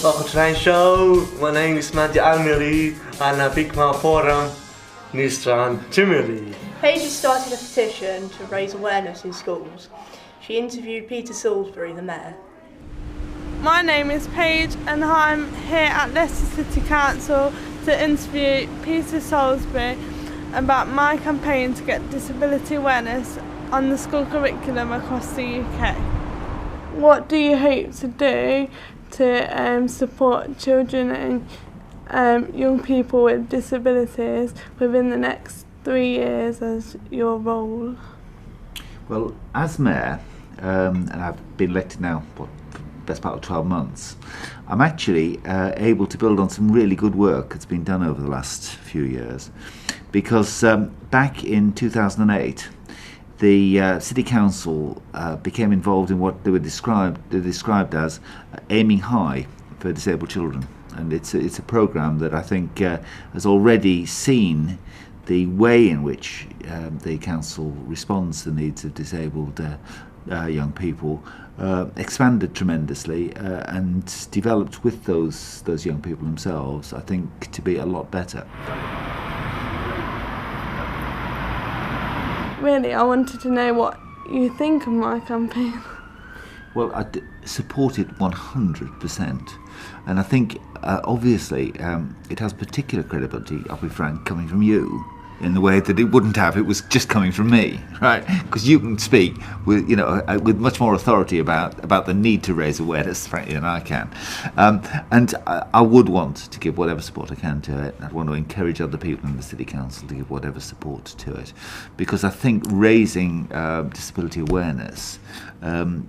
Welcome to today's show. My name is Mandy Almiri and I pick my forum, Nistran Timiri. Paige has started a petition to raise awareness in schools. She interviewed Peter Salisbury, the mayor. My name is Paige and I'm here at Leicester City Council to interview Peter Salisbury about my campaign to get disability awareness on the school curriculum across the UK. What do you hope to do to support children and young people with disabilities within the next 3 years as your role? Well, as mayor, and I've been elected now for the best part of 12 months, I'm actually able to build on some really good work that's been done over the last few years, because back in 2008 the City Council became involved in what they described as aiming high for disabled children, and it's a programme that I think has already seen the way in which the council responds to the needs of disabled young people expanded tremendously and developed with those young people themselves, I think, to be a lot better. Really, I wanted to know what you think of my campaign. Well, I support it 100%, and I think obviously it has particular credibility, I'll be frank, coming from you, in the way that it wouldn't have it was just coming from me, right? Because you can speak with, with much more authority about the need to raise awareness, frankly, than I can. And I would want to give whatever support I can to it. I'd want to encourage other people in the City Council to give whatever support to it, because I think raising disability awareness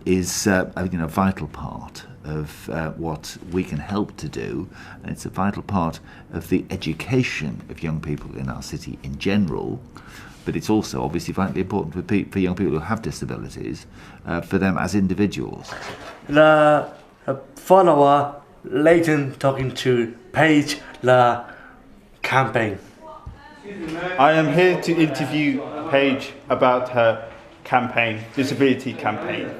is a vital part of what we can help to do, and it's a vital part of the education of young people in our city in general, but it's also obviously vitally important for young people who have disabilities, for them as individuals. The follower, Leighton, talking to Paige, the campaign. I am here to interview Paige about her campaign, disability campaign.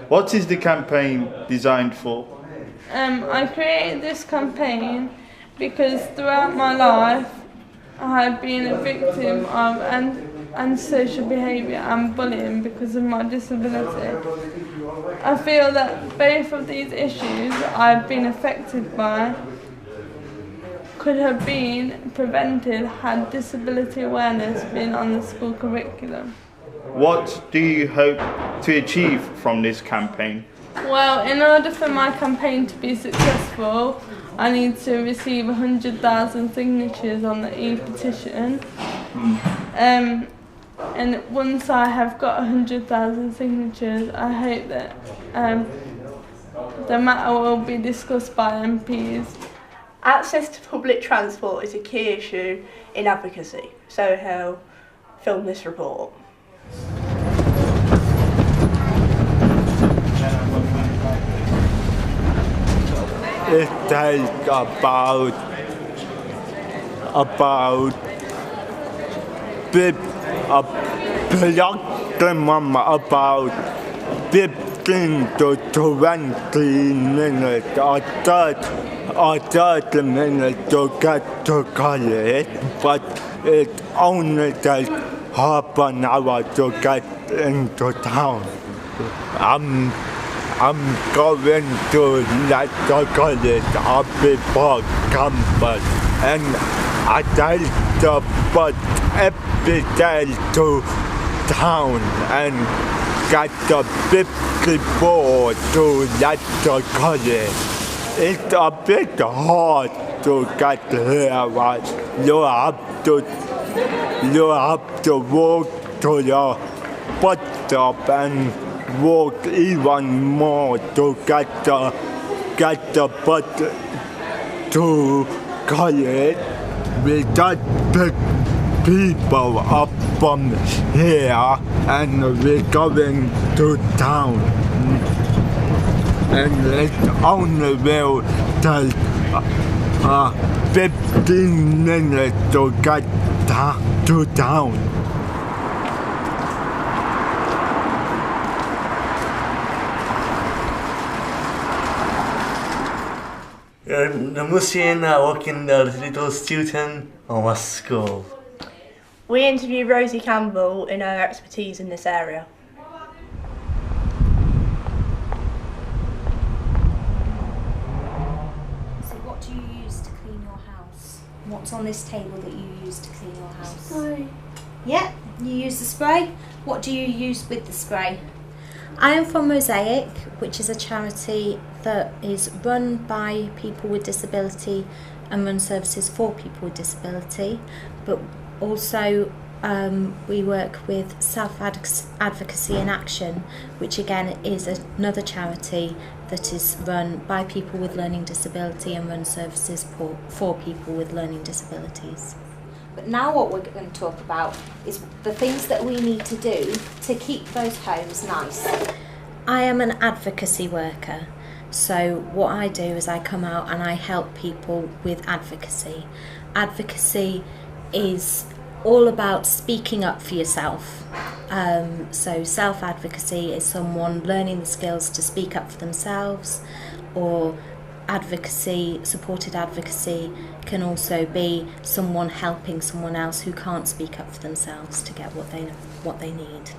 What is the campaign designed for? I created this campaign because throughout my life I have been a victim of antisocial behaviour and bullying because of my disability. I feel that both of these issues I've been affected by could have been prevented had disability awareness been on the school curriculum. What do you hope to achieve from this campaign? Well, in order for my campaign to be successful, I need to receive 100,000 signatures on the e-petition. And once I have got 100,000 signatures, I hope that the matter will be discussed by MPs. Access to public transport is a key issue in advocacy. Soho filmed this report. It is about about 15 to 20 minutes or 30 minutes to get to college, but it only takes half an hour to get into town. I'm going to Leicester College before campus, and I take the bus every day to town and get the 54 to Leicester College. It's a bit hard to get here, but you have to walk to your bus stop and walk even more to get the bus to college. We just pick people up from here and we're going to town. And it only will take 15 minutes to get to town. the museum working the little student of my school. We interviewed Rosie Campbell in her expertise in this area. So what do you use to clean your house? What's on this table that you use to clean your house? Spray. Yeah, you use the spray. What do you use with the spray? I am from Mosaic, which is a charity that is run by people with disability and run services for people with disability, but also we work with Self-Advocacy in Action, which again is another charity that is run by people with learning disability and run services for people with learning disabilities. But now what we're going to talk about is the things that we need to do to keep those homes nice. I am an advocacy worker, so what I do is I come out and I help people with advocacy. Advocacy is all about speaking up for yourself. So self-advocacy is someone learning the skills to speak up for themselves, or advocacy, supported advocacy can also be someone helping someone else who can't speak up for themselves to get what they need.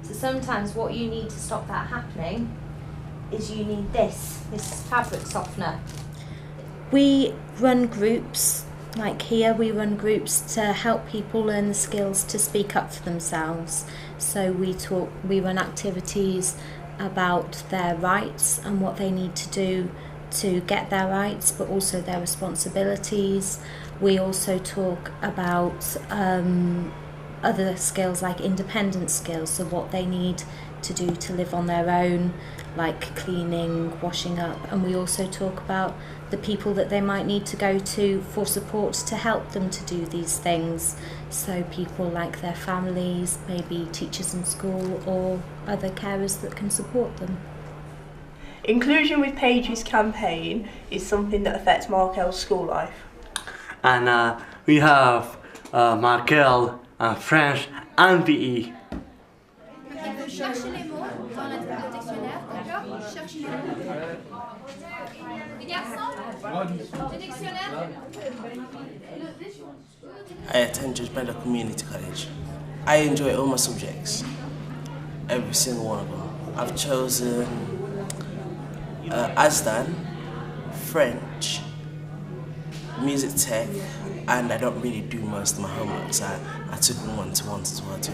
So sometimes what you need to stop that happening is you need this fabric softener. We run groups, like here we run groups to help people learn the skills to speak up for themselves. So we run activities about their rights and what they need to do to get their rights, but also their responsibilities. We also talk about other skills like independent skills, so what they need to do to live on their own, like cleaning, washing up, and we also talk about the people that they might need to go to for support to help them to do these things. So people like their families, maybe teachers in school or other carers that can support them. Inclusion with Paige's campaign is something that affects Markel's school life. And we have Markel, French and PE. Cherchez les mots dans le dictionnaire, d'accord? Cherchez les mots. Les garçons, le dictionnaire. I attend Judgmental Community College. I enjoy all my subjects, every single one of them. I've chosen Asdan, French, music tech, and I don't really do most of my homework, so I took them one-to-one as well too.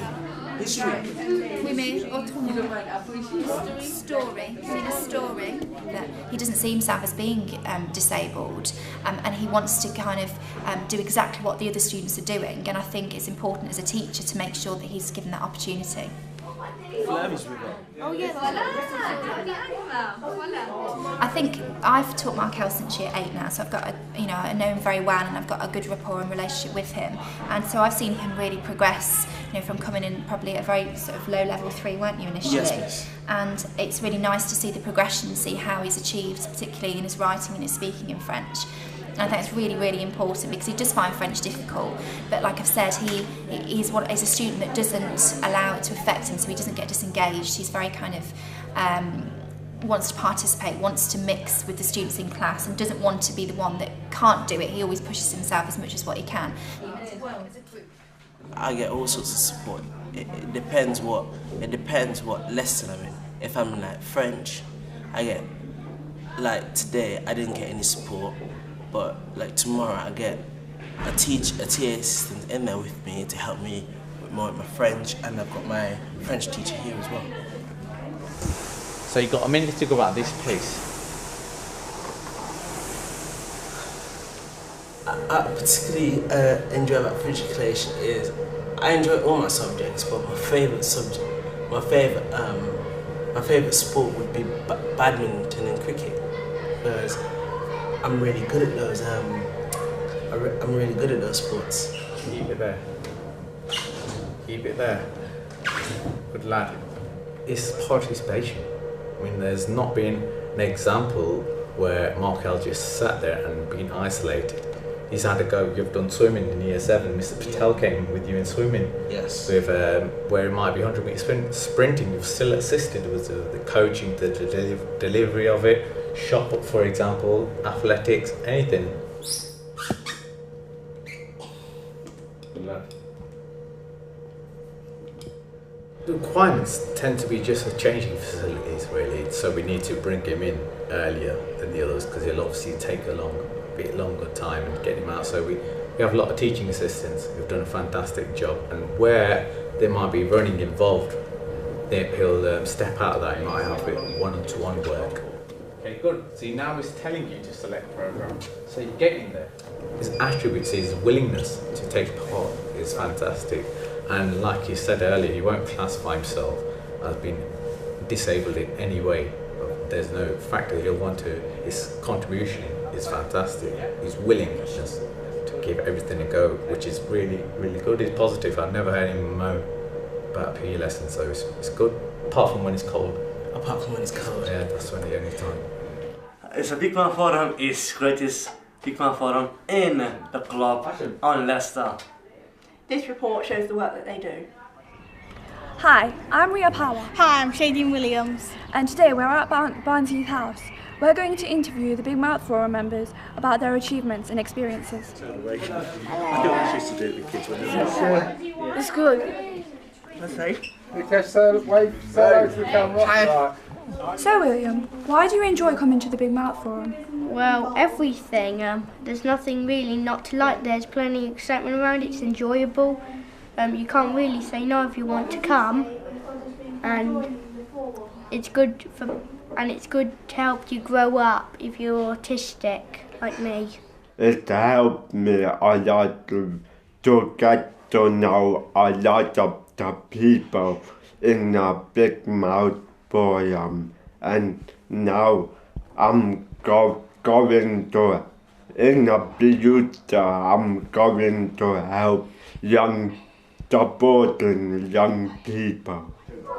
History. Oui, mais autrement. Story. In a story that he doesn't see himself as being disabled, and he wants to kind of do exactly what the other students are doing. And I think it's important as a teacher to make sure that he's given that opportunity. Oh yeah, I think I've taught Markel since year 8 now, so I've got I know him very well, and I've got a good rapport and relationship with him, and so I've seen him really progress. From coming in probably at a very sort of low level 3, weren't you initially? Yes. And it's really nice to see the progression, see how he's achieved, particularly in his writing and his speaking in French. And I think it's really, really important because he does find French difficult. But like I've said, he's a student that doesn't allow it to affect him, so he doesn't get disengaged. He's very kind of wants to participate, wants to mix with the students in class, and doesn't want to be the one that can't do it. He always pushes himself as much as what he can. I get all sorts of support. It depends what lesson I'm in. If I'm in like French, I get, like today I didn't get any support, but like tomorrow I get a TA assistant in there with me to help me with my French, and I've got my French teacher here as well. So you've got a minute to go about this piece. I particularly enjoy about French education is I enjoy all my subjects, but my favourite sport would be badminton and cricket, because I'm really good at those. I'm really good at those sports. Keep it there. Keep it there. Good lad. It's participation. I mean, there's not been an example where Markel just sat there and been isolated. He's had a go. You've done swimming in year 7. Mr. Patel came with you in swimming. Yes. With where it might be 100 metre sprinting, you've still assisted with the coaching, the delivery of it. shop, for example, athletics, anything. The requirements tend to be just a changing facilities really, so we need to bring him in earlier than the others because he'll obviously take a bit longer time and get him out. So we have a lot of teaching assistants who've done a fantastic job, and where there might be running involved, he'll step out of that. He might have it one-to-one work. Okay, good. See, now he's telling you to select program, so you're getting there. His attributes, his willingness to take part is fantastic. And like you said earlier, he won't classify himself as being disabled in any way. There's no fact that he'll want to. His contribution is fantastic. His willingness to give everything a go, which is really, really good. He's positive. I've never heard him moan about PE lessons, so it's good. Apart from when it's cold. Apart from when it's cold. Yeah, that's when the only time. It's a big man forum is greatest big man forum in the club on Leicester. This report shows the work that they do. Hi, I'm Ria Power. Hi, I'm Shadeen Williams. And today we're at Barnsley House. We're going to interview the Big Mouth Forum members about their achievements and experiences. I don't want used to do it with kids when they're It's good. Let's see. Just wave hello to the camera. So William, why do you enjoy coming to the Big Mouth Forum? Well, everything. There's nothing really not to like. There's plenty of excitement around it. It's enjoyable. You can't really say no if you want to come, and it's good to help you grow up if you're autistic like me. It helped me a lot to get to know a lot of the people in the Big Mouth Forum, and now I'm going to, in the future, I'm going to help supporting young people.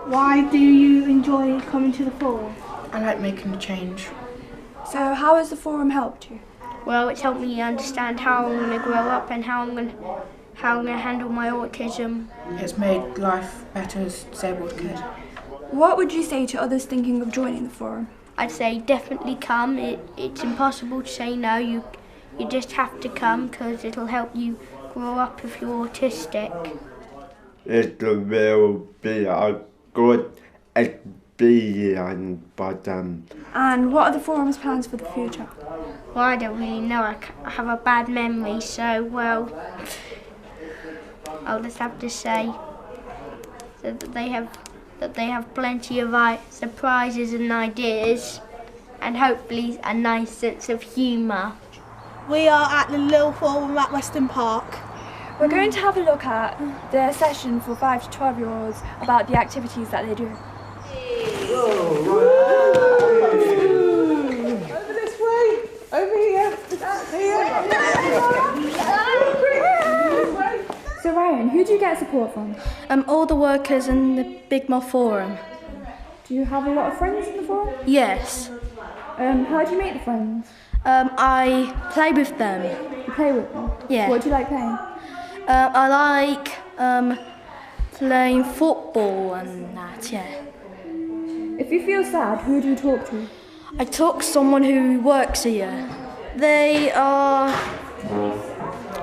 Why do you enjoy coming to the forum? I like making a change. So how has the forum helped you? Well, it's helped me understand how I'm going to grow up and how I'm going to handle my autism. It's made life better as a disabled kid. What would you say to others thinking of joining the forum? I'd say definitely come. It's impossible to say no. You just have to come because it'll help you grow up if you're autistic. It will be a good experience for them. And what are the forum's plans for the future? Well, I don't really know. I have a bad memory, so, well, I'll just have to say that they have plenty of surprises and ideas, and hopefully a nice sense of humour. We are at the Little Forum at Weston Park. We're going to have a look at their session for 5 to 12-year-olds about the activities that they do. Over this way, over here, So Ryan, who do you get support from? All the workers in the Big Mouth Forum. Do you have a lot of friends in the forum? Yes. How do you make the friends? I play with them. You play with them? Yeah. What do you like playing? I like playing football and that, yeah. If you feel sad, who do you talk to? I talk to someone who works here. They are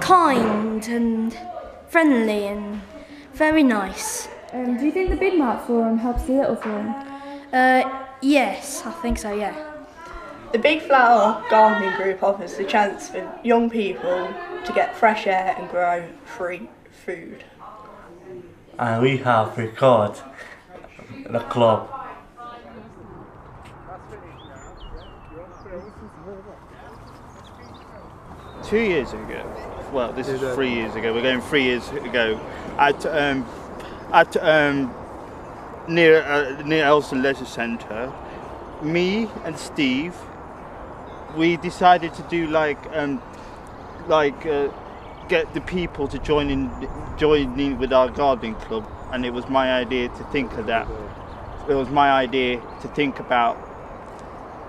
kind and friendly and very nice. Do you think the Big Mouth Forum helps the Little Forum? Yes, I think so, yeah. The Big Flower Gardening Group offers the chance for young people to get fresh air and grow free food. And we have recorded the club. Two years ago, well, this is 3 years ago. We're going 3 years ago at near Elson Leisure Centre. Me and Steve, we decided to do get the people to join in with our gardening club, and it was my idea to think of that. It was my idea to think about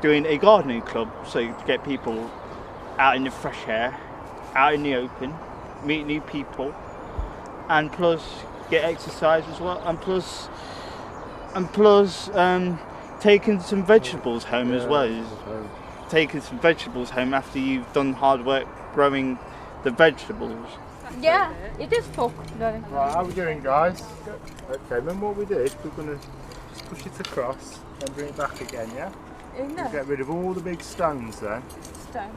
doing a gardening club, so to get people out in the fresh air, out in the open, meet new people, and plus get exercise as well, and plus taking some vegetables home as well. Taking some vegetables home after you've done hard work growing the vegetables. Yeah, it is folk learning. Right, how are we doing, guys? Okay, remember what we did? We're going to just push it across and bring it back again, yeah? No. Get rid of all the big stones then. Stone.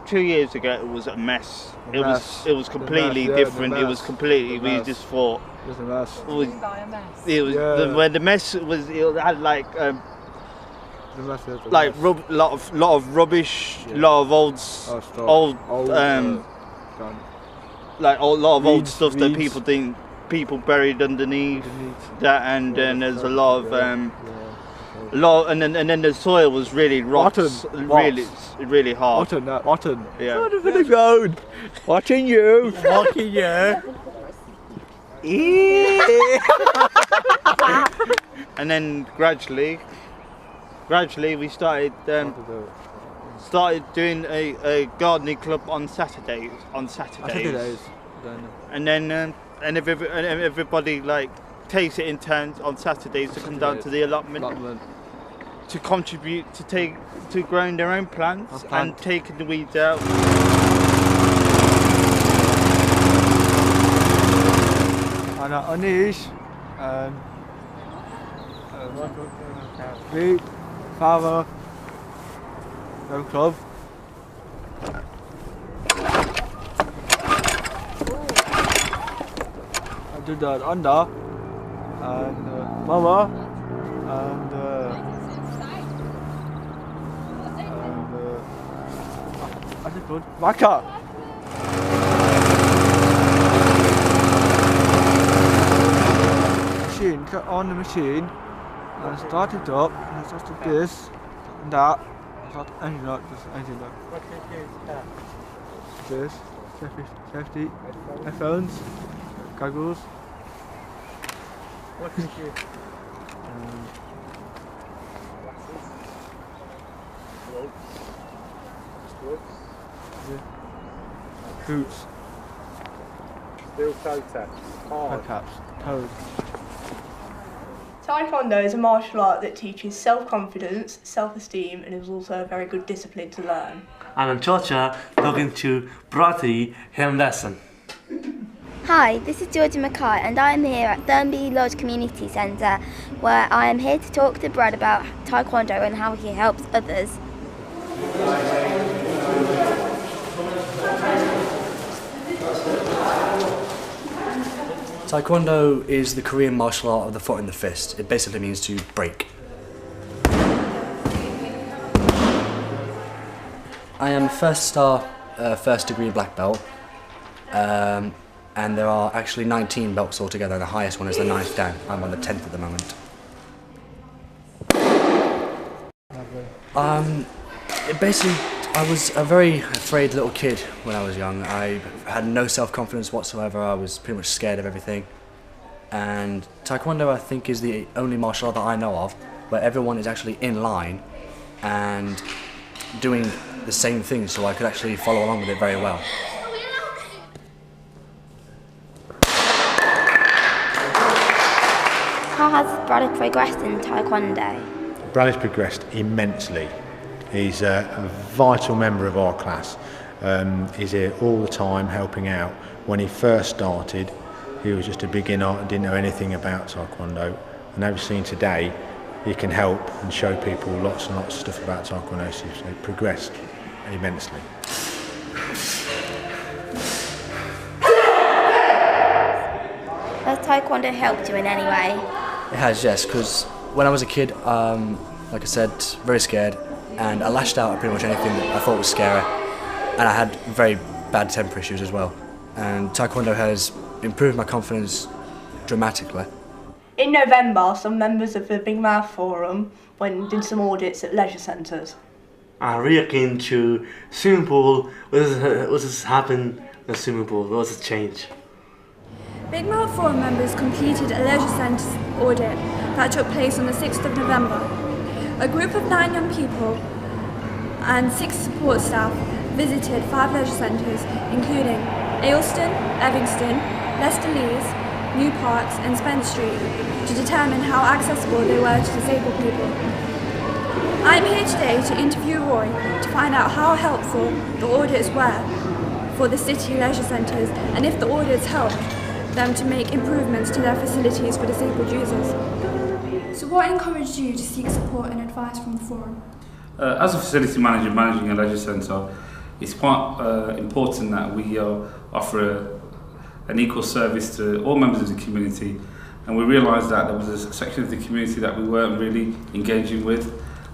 2 years ago it was a mess. It mess. was completely The mess, yeah, different. the It was mess. completely. The We mess. just thought. It was a mess. It was Yeah. when the mess was. It had like The mess is the like mess. lot of rubbish, lot of old stuff. old done. like a lot of old Weeds, stuff that weeds. people buried underneath that, and then there's a lot of and then the soil was really Rotten. really hard. Rotten. Yeah. What are we going? Watching you. Watching you. And then gradually we started doing a gardening club on Saturdays. And then everybody like takes it in turns on Saturdays to come down to the allotment to contribute to growing their own plants and taking the weeds out. And Anish me, father, no club. I did that under and mama and I did good. Maka. Machine, got on the machine and start it up and I started this and that. Not anything like just anything like this. Safety, headphones, goggles. Boots. Steel toe taps. Toe caps. Toes. Taekwondo is a martial art that teaches self-confidence, self-esteem, and is also a very good discipline to learn. And I'm Georgia talking to Brati Him Lesson. Hi, this is Georgia Mackay and I am here at Thurmby Lodge Community Centre where I am here to talk to Brad about Taekwondo and how he helps others. Taekwondo is the Korean martial art of the foot and the fist. It basically means to break. I am first star, first degree black belt, and there are actually 19 belts altogether, and the highest one is the 9th dan. I'm on the 10th at the moment. Basically, I was a very afraid little kid when I was young. I had no self-confidence whatsoever. I was pretty much scared of everything. And Taekwondo, I think, is the only martial art that I know of where everyone is actually in line and doing the same thing, so I could actually follow along with it very well. How has Brad progressed in Taekwondo? Brad has progressed immensely. He's a vital member of our class. He's here all the time helping out. When he first started, he was just a beginner and didn't know anything about Taekwondo. And as we've seen today, he can help and show people lots and lots of stuff about Taekwondo. So he's progressed immensely. Has Taekwondo helped you in any way? It has, yes, because when I was a kid, like I said, very scared, and I lashed out at pretty much anything that I thought was scary, and I had very bad temper issues as well. And Taekwondo has improved my confidence dramatically. In November, some members of the Big Mouth Forum went and did some audits at leisure centres. I'm really keen to swimming pool. What has happened in the swimming pool? What has changed? Big Mouth Forum members completed a leisure centre audit that took place on the 6th of November. A group of 9 young people and 6 support staff visited 5 leisure centres, including Ayleston, Evingston, Leicester Lees, New Parks and Spence Street to determine how accessible they were to disabled people. I'm here today to interview Roy to find out how helpful the audits were for the city leisure centres and if the audits helped them to make improvements to their facilities for disabled users. So what encouraged you to seek support and advice from the forum? As a facility manager managing a leisure centre, it's quite important that we offer an equal service to all members of the community, and we realised that there was a section of the community that we weren't really engaging with.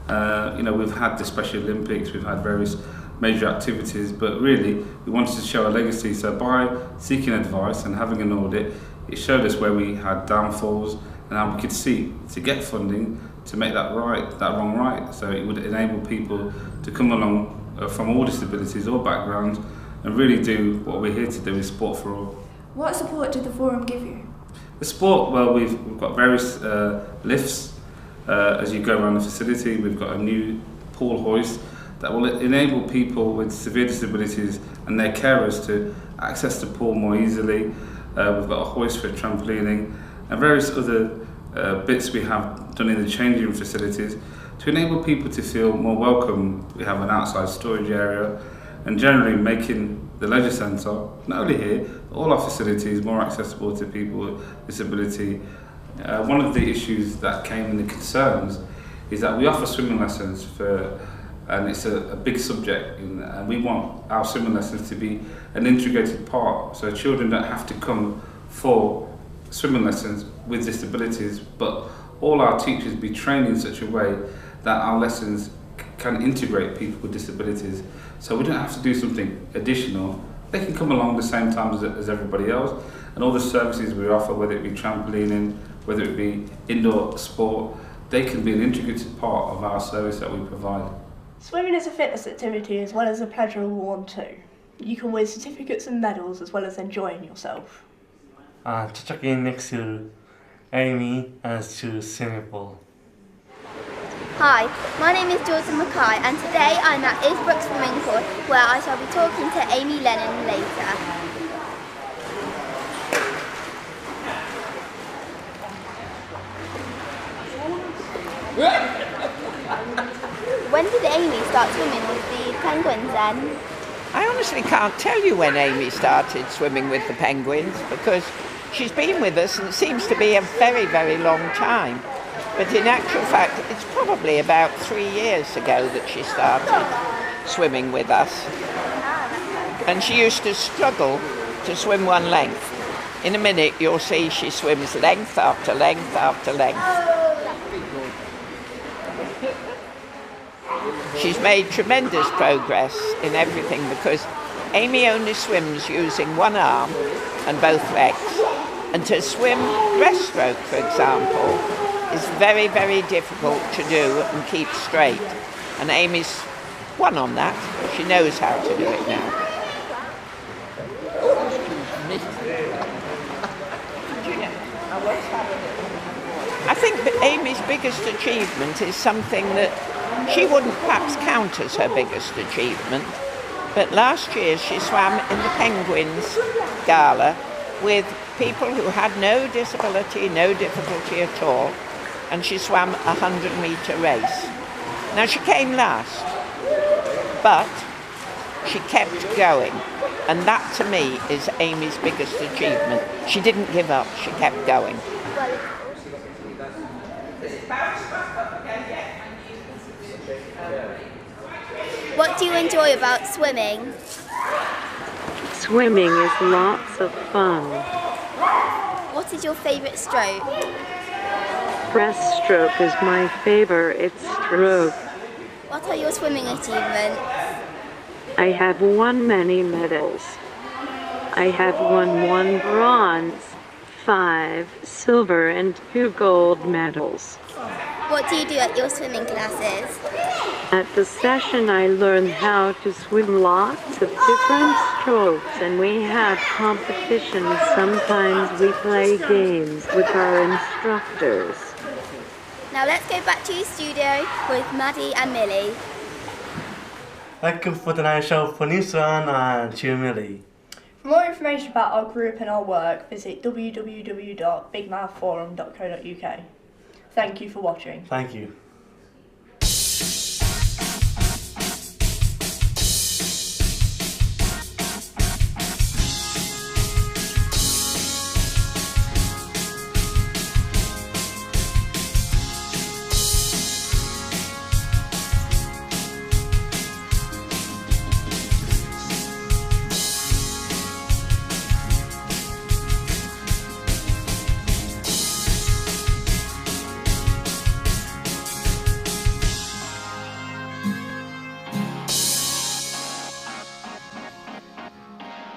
We've had the Special Olympics, we've had various major activities, but really we wanted to show a legacy. So by seeking advice and having an audit, it showed us where we had downfalls and how we could see to get funding to make that wrong right. So it would enable people to come along from all disabilities, all backgrounds, and really do what we're here to do, is sport for all. What support did the forum give you? The sport, well, we've got various lifts as you go around the facility. We've got a new pool hoist that will enable people with severe disabilities and their carers to access the pool more easily. We've got a hoist for trampolining and various other bits we have done in the changing room facilities to enable people to feel more welcome. We have an outside storage area and generally making the leisure centre, not only here, all our facilities more accessible to people with disability. One of the issues that came in the concerns is that we offer swimming lessons and it's a big subject, and we want our swimming lessons to be an integrated part, so children don't have to come for swimming lessons with disabilities, but all our teachers be trained in such a way that our lessons can integrate people with disabilities, so we don't have to do something additional. They can come along the same time as everybody else, and all the services we offer, whether it be trampolining, whether it be indoor sport, they can be an integrated part of our service that we provide. Swimming is a fitness activity as well as a pleasurable one too. You can win certificates and medals as well as enjoying yourself. Checking next to Amy and to swimming pool. Hi, my name is Jordan Mackay and today I'm at Isbrook Swimming Pool where I shall be talking to Amy Lennon later. When did Amy start swimming with the penguins then? I honestly can't tell you when Amy started swimming with the penguins because she's been with us and it seems to be a very, very long time. But in actual fact, it's probably about 3 years ago that she started swimming with us. And she used to struggle to swim one length. In a minute, you'll see she swims length after length after length. She's made tremendous progress in everything because Amy only swims using one arm and both legs. And to swim breaststroke, for example, is very, very difficult to do and keep straight. And Amy's won on that. She knows how to do it now. I think that Amy's biggest achievement is something that she wouldn't perhaps count as her biggest achievement, but last year she swam in the Penguins Gala with people who had no disability, no difficulty at all, and she swam a 100-metre race. Now she came last, but she kept going, and that to me is Amy's biggest achievement. She didn't give up, she kept going. What do you enjoy about swimming? Swimming is lots of fun. What is your favourite stroke? Breaststroke is my favourite stroke. What are your swimming achievements? I have won many medals. I have won 1 bronze, 5 silver and 2 gold medals. What do you do at your swimming classes? At the session I learn how to swim lots of different strokes and we have competitions. Sometimes we play games with our instructors. Now let's go back to the studio with Maddie and Millie. Welcome for the night show for Nissan and Millie. For more information about our group and our work, visit www.bigmouthforum.co.uk. Thank you for watching. Thank you.